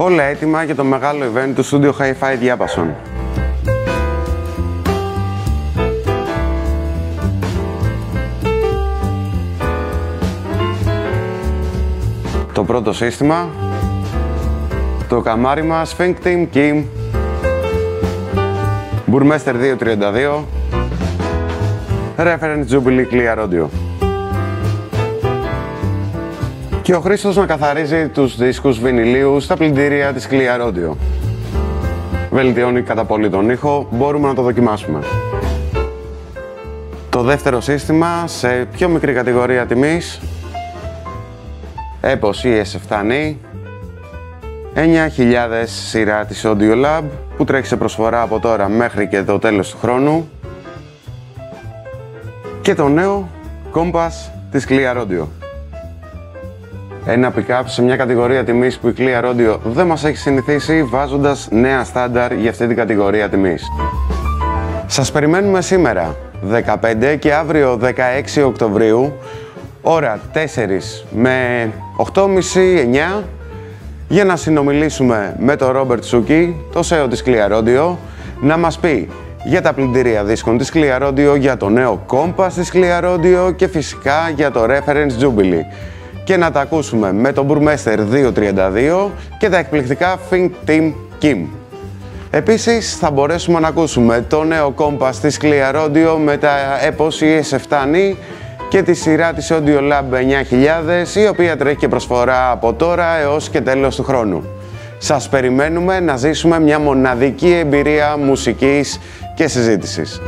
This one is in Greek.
Όλα έτοιμα για το μεγάλο event του Studio Hi-Fi Diapason. Το πρώτο σύστημα, το καμάρι μας Think Team Kim Burmester 232 Reference Jubilee Clear Audio. Και ο Χρήστος να καθαρίζει τους δίσκους βινιλίου στα πλυντήρια της Clear Audio. Βελτιώνει κατά πολύ τον ήχο, μπορούμε να το δοκιμάσουμε. Το δεύτερο σύστημα σε πιο μικρή κατηγορία τιμής, EPOS ES7N 9.000 σειρά της Audiolab που τρέχει σε προσφορά από τώρα μέχρι και το τέλος του χρόνου, και το νέο Compass της Clear Audio. Ένα pick-up σε μια κατηγορία τιμής που η Clear Audio δεν μας έχει συνηθίσει, βάζοντας νέα στάνταρ για αυτή την κατηγορία τιμής. Σας περιμένουμε σήμερα 15 και αύριο 16 Οκτωβρίου, ώρα 4 με 8.30-9, για να συνομιλήσουμε με τον Ρόμπερτ Σούκι, το CEO της Clear Audio, να μας πει για τα πλυντήρια δίσκων της Clear Audio, για το νέο Compass της Clear Audio και φυσικά για το Reference Jubilee. Και να τα ακούσουμε με τον Burmester 232 και τα εκπληκτικά Think Team Kim. Επίσης θα μπορέσουμε να ακούσουμε το νέο Compass της Clear Audio με τα EPOS ES7N και τη σειρά της Audiolab 9.000, η οποία τρέχει και προσφορά από τώρα έως και τέλος του χρόνου. Σας περιμένουμε να ζήσουμε μια μοναδική εμπειρία μουσικής και συζήτησης.